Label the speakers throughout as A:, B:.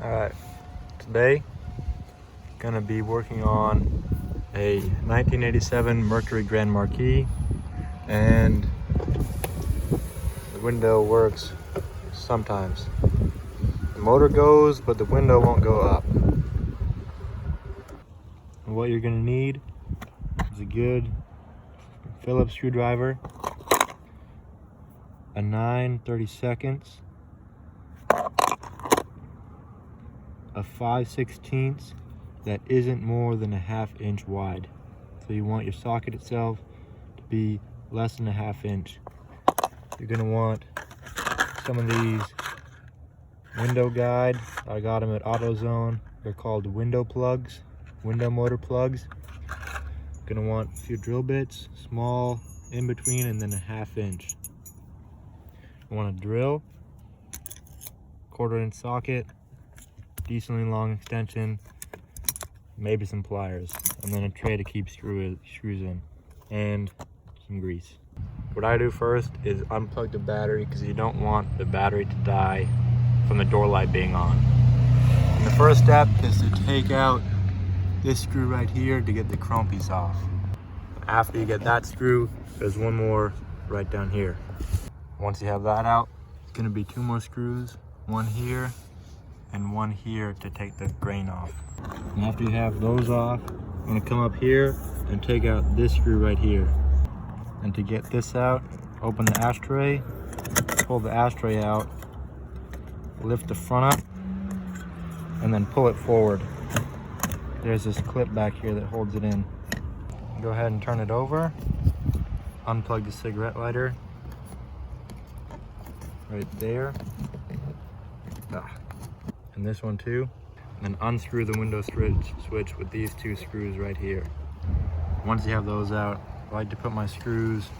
A: Alright, today gonna be working on a 1987 Mercury Grand Marquis, and the window works sometimes. The motor goes, but the window won't go up. And what you're gonna need is a good Phillips screwdriver, a 9/32, a 5/16 that isn't more than a 1/2 inch wide. So you want your socket itself to be less than a 1/2 inch. You're gonna want some of these window guide. I got them at AutoZone. They're called window plugs, window motor plugs. Gonna want a few drill bits, small, in between, and then a 1/2 inch. You want a drill, 1/4 inch socket, decently long extension, maybe some pliers, and then a tray to keep screws in, and some grease. What I do first is unplug the battery because you don't want the battery to die from the door light being on. And the first step is to take out this screw right here to get the chrome piece off. After you get that screw, there's one more right down here. Once you have that out, it's going to be 2 more screws, one here and one here to take the grain off. And after you have those off, I'm going to come up here and take out this screw right here. And to get this out, open the ashtray, pull the ashtray out, lift the front up, and then pull it forward. There's this clip back here that holds it in. Go ahead and turn it over, unplug the cigarette lighter right there, and this one too, and then unscrew the window switch with these 2 screws right here. Once you have those out, I like to put my screws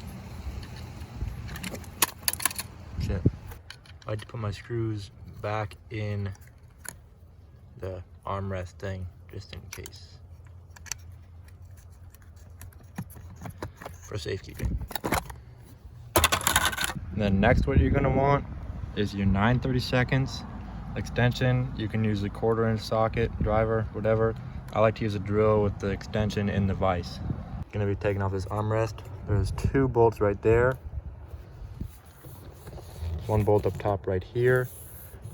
A: back in the armrest thing, just in case, for safekeeping. And then next, what you're gonna want is your 9/32 extension. You can use a 1/4 inch socket, driver, whatever. I like to use a drill with the extension in the vise. Gonna be taking off this armrest. There's 2 bolts right there. 1 bolt up top right here,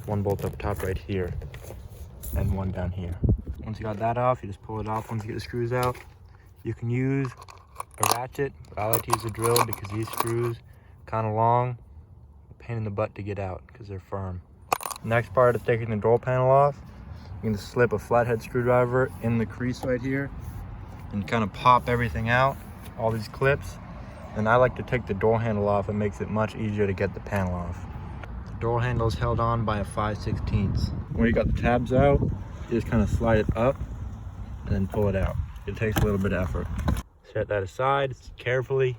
A: 1 bolt up top right here, and 1 down here. Once you got that off, you just pull it off. Once you get the screws out, you can use a ratchet, but I like to use a drill because these screws kind of long, pain in the butt to get out because they're firm. Next part is taking the door panel off. You can just slip a flathead screwdriver in the crease right here and kind of pop everything out, all these clips. And I like to take the door handle off. It makes it much easier to get the panel off. The door handle is held on by a 5/16. When you got the tabs out, you just kind of slide it up and then pull it out. It takes a little bit of effort. Set that aside carefully.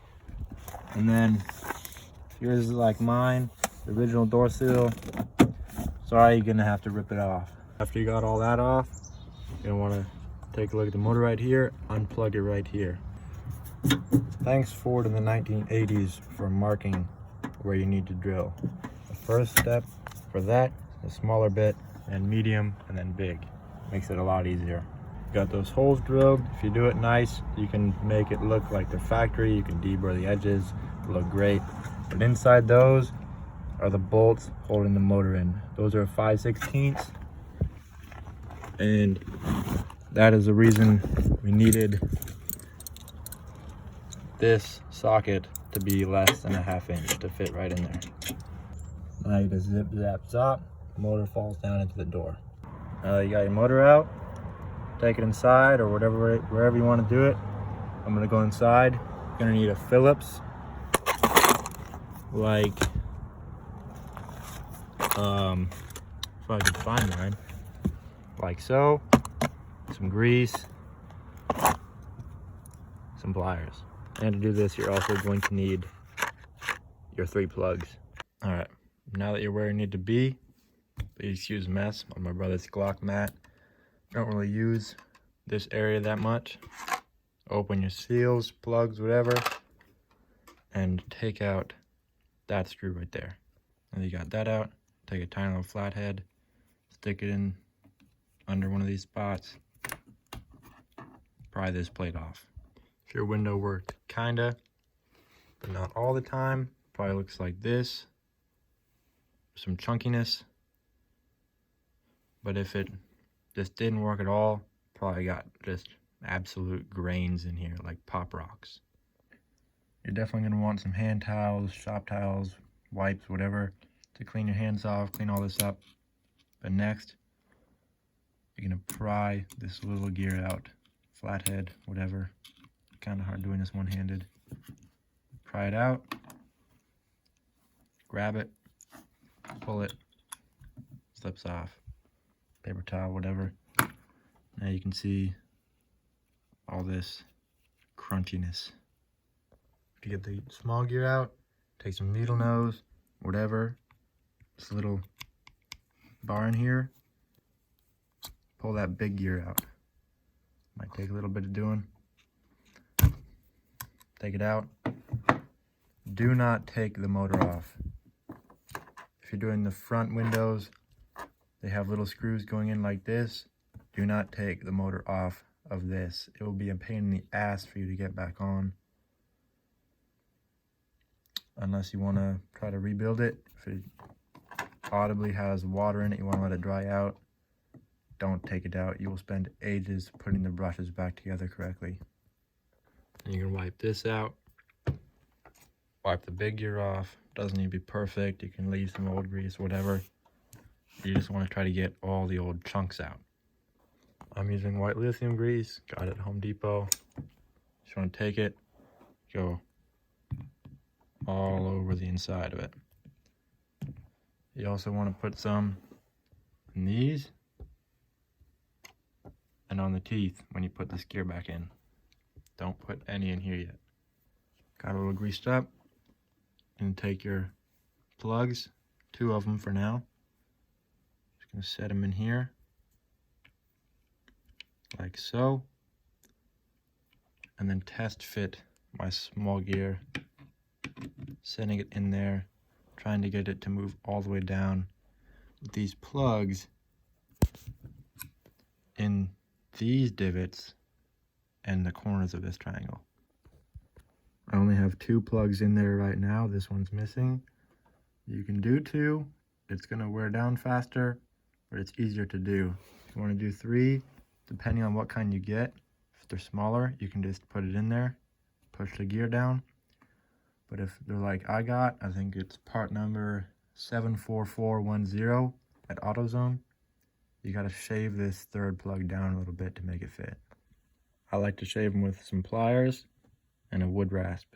A: And then yours is like mine, the original door seal. Sorry, you're gonna have to rip it off. After you got all that off, you're gonna wanna take a look at the motor right here, unplug it right here. Thanks Ford in the 1980s for marking where you need to drill. The first step for that, the smaller bit, and medium, and then big. Makes it a lot easier. You got those holes drilled. If you do it nice, you can make it look like the factory. You can deburr the edges, look great. But inside those are the bolts holding the motor in. Those are 5/16, and that is the reason we needed this socket to be less than a 1/2 inch to fit right in there. Now you just zip, zap, zop, motor falls down into the door. Now that you got your motor out, take it inside or wherever you want to do it. I'm gonna go inside. You're gonna need a Phillips, like, if I can find mine, like so, some grease, some pliers. And to do this, you're also going to need your 3 plugs. All right, now that you're where you need to be, please excuse the mess on my brother's Glock mat. Don't really use this area that much. Open your seals, plugs, whatever, and take out that screw right there. Now you got that out, take a tiny little flathead, stick it in under one of these spots, pry this plate off. If your window worked kinda, but not all the time, probably looks like this. Some chunkiness. But if it just didn't work at all, probably got just absolute grains in here, like pop rocks. You're definitely gonna want some hand towels, shop towels, wipes, whatever, to clean your hands off, clean all this up. But next, you're gonna pry this little gear out, flathead, whatever. Kind of hard doing this one-handed. Pry it out, grab it, pull it, slips off. Paper towel, whatever. Now you can see all this crunchiness. To get the small gear out, take some needle nose, whatever. This little bar in here. Pull that big gear out. Might take a little bit of doing. Take it out. Do not take the motor off. If you're doing the front windows, they have little screws going in like this. Do not take the motor off of this. It will be a pain in the ass for you to get back on. Unless you want to try to rebuild it. If it audibly has water in it, you want to let it dry out, don't take it out. You will spend ages putting the brushes back together correctly. And you can wipe this out. Wipe the big gear off. Doesn't need to be perfect. You can leave some old grease, whatever. You just want to try to get all the old chunks out. I'm using white lithium grease. Got it at Home Depot. Just want to take it, go all over the inside of it. You also want to put some in these and on the teeth when you put this gear back in. Don't put any in here yet. Got a little greased up. And take your plugs, 2 of them for now. Just gonna set them in here, like so. And then test fit my small gear, setting it in there, trying to get it to move all the way down with these plugs in these divots and the corners of this triangle. I only have 2 plugs in there right now. This one's missing. You can do 2. It's gonna wear down faster, but it's easier to do. If you wanna do 3, depending on what kind you get, if they're smaller, you can just put it in there, push the gear down. But if they're like I got, I think it's part number 74410 at AutoZone, you gotta shave this 3rd plug down a little bit to make it fit. I like to shave them with some pliers and a wood rasp.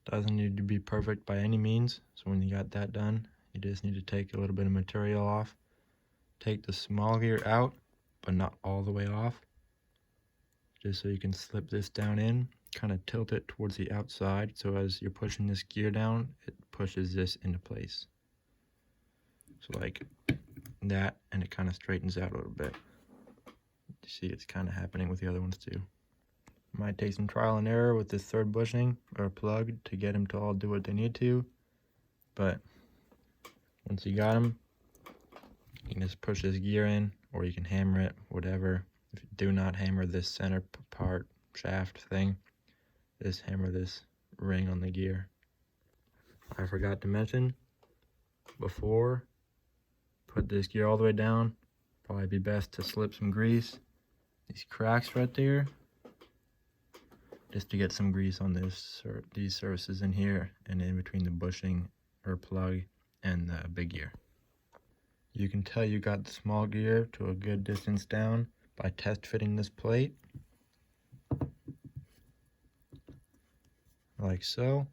A: Doesn't need to be perfect by any means, so when you got that done, you just need to take a little bit of material off. Take the small gear out, but not all the way off, just so you can slip this down in, kind of tilt it towards the outside, so as you're pushing this gear down, it pushes this into place. So like that, and it kind of straightens out a little bit. You see it's kind of happening with the other ones too. Might take some trial and error with this 3rd bushing or plug to get them to all do what they need to, but once you got them, you can just push this gear in, or you can hammer it, whatever. If you do not hammer this center part, shaft thing, just hammer this ring on the gear. I forgot to mention before, put this gear all the way down, probably be best to slip some grease. These cracks right there, just to get some grease on this or these surfaces in here and in between the bushing or plug and the big gear. You can tell you got the small gear to a good distance down by test fitting this plate, like so.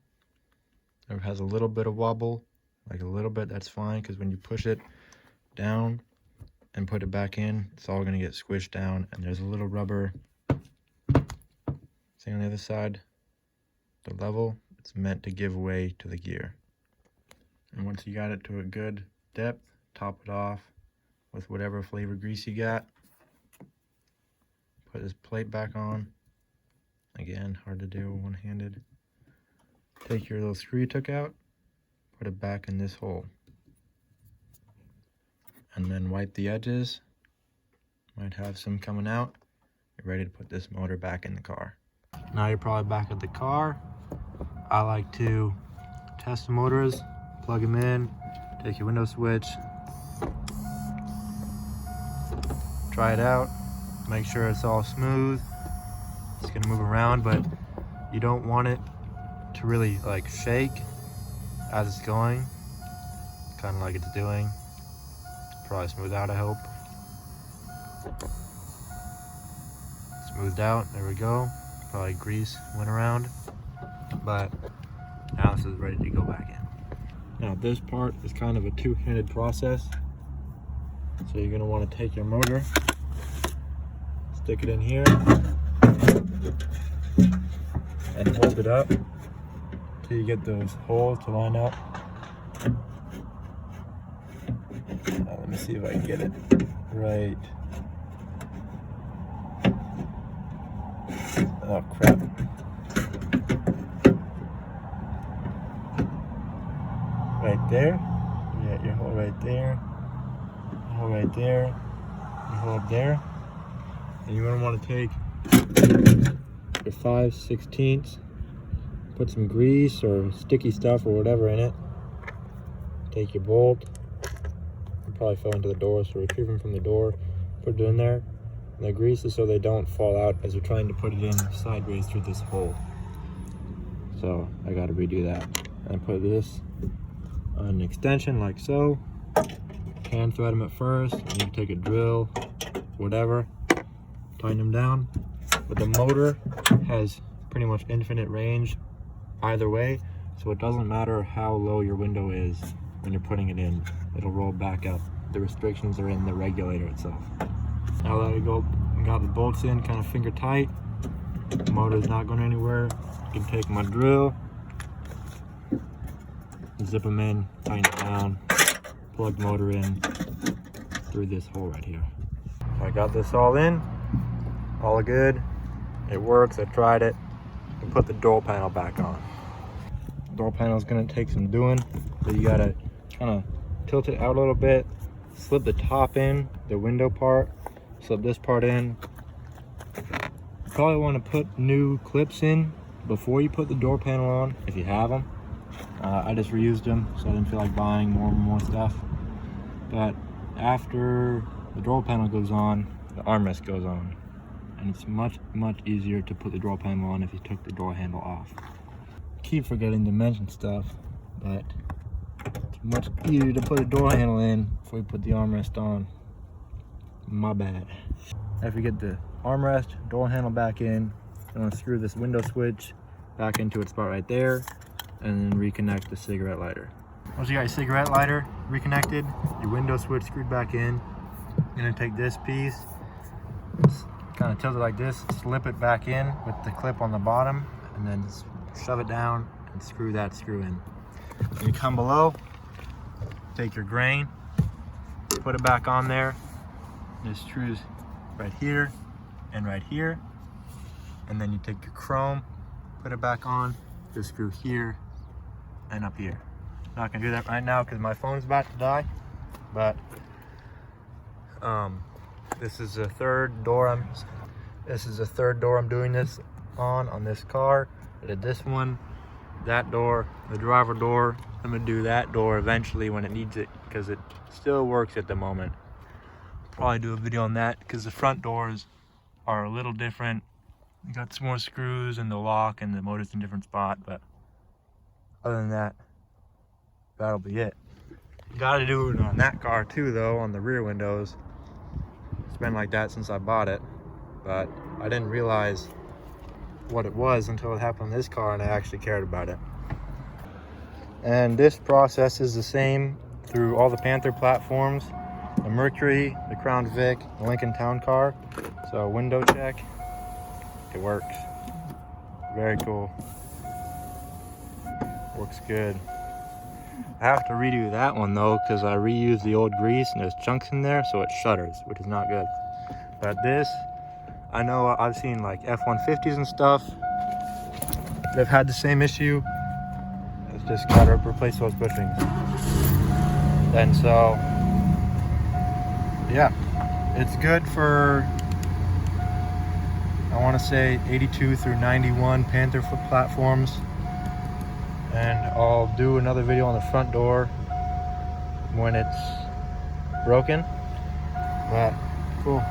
A: If it has a little bit of wobble, like a little bit, that's fine, because when you push it down and put it back in, it's all going to get squished down, and there's a little rubber thing on the other side, the level, it's meant to give way to the gear. And once you got it to a good depth, top it off with whatever flavor grease you got. Put this plate back on. Again, hard to do one-handed. Take your little screw you took out, put it back in this hole. And then wipe the edges Might have some coming out. You're ready to put this motor back in the car. Now you're probably back at the car. I like to test the motors, plug them in, take your window switch, try it out, make sure it's all smooth. It's gonna move around, but you don't want it to really like shake as it's going, kind of like it's doing. Probably smooth out, I hope. Smoothed out, there we go. Probably grease went around, but now this is ready to go back in. Now this part is kind of a two-handed process. So you're gonna want to take your motor, stick it in here, and hold it up till you get those holes to line up. Now let me see if I can get it right. Oh crap. Right there. Yeah, your hole right there. Hole right there. Your hole up there. And you're gonna want to take your 5/16, put some grease or sticky stuff or whatever in it. Take your bolt. It probably fell into the door, so retrieve them from the door, put it in there. And the grease is so they don't fall out as you're trying to put it in sideways through this hole. So I gotta redo that. And put this on an extension like so. Hand thread them at first, and you take a drill, whatever, tighten them down. But the motor has pretty much infinite range either way, so it doesn't matter how low your window is when you're putting it in, it'll roll back up. The restrictions are in the regulator itself. Now that I got the bolts in kind of finger tight, the motor's not going anywhere, I can take my drill, zip them in, tighten it down, plug the motor in through this hole right here. So I got this all in, all good. It works, I tried it. And put the door panel back on. The door panel is gonna take some doing, but you gotta kind of tilt it out a little bit, slip the top in, the window part, slip this part in. You probably want to put new clips in before you put the door panel on, if you have them. I just reused them, so I didn't feel like buying more and more stuff. But after the door panel goes on, the armrest goes on. And it's much easier to put the door panel on if you took the door handle off. Keep forgetting to mention stuff, but it's much easier to put a door handle in before you put the armrest on. My bad. After you get the armrest, door handle back in, you want to screw this window switch back into its spot right there, and then reconnect the cigarette lighter. Once you got your cigarette lighter reconnected, your window switch screwed back in, you're gonna take this piece, kind of tilt it like this, slip it back in with the clip on the bottom, and then shove it down and screw that screw in. Then you come below, take your grain, put it back on there. There's screws right here and right here. And then you take your chrome, put it back on, just screw here and up here. Not gonna do that right now because my phone's about to die, but this is the third door I'm doing this on this car. I did this one, that door, the driver door. I'm gonna do that door eventually when it needs it because it still works at the moment. Probably do a video on that because the front doors are a little different. You got some more screws and the lock and the motor's in a different spot, but other than that, that'll be it. Gotta do it on that car too though, on the rear windows. It's been like that since I bought it, but I didn't realize what it was until it happened on this car and I actually cared about it. And this process is the same through all the Panther platforms, the Mercury, the Crown Vic, the Lincoln Town Car. So window check, it works. Very cool. Works good. I have to redo that one though because I reused the old grease and there's chunks in there, so it shudders, which is not good. But this, I know I've seen like F-150s and stuff. They've had the same issue. It's just gotta replace those bushings. And so, yeah, It's good for, I want to say 82 through 91 Panther platforms. And I'll do another video on the front door when it's broken. But cool.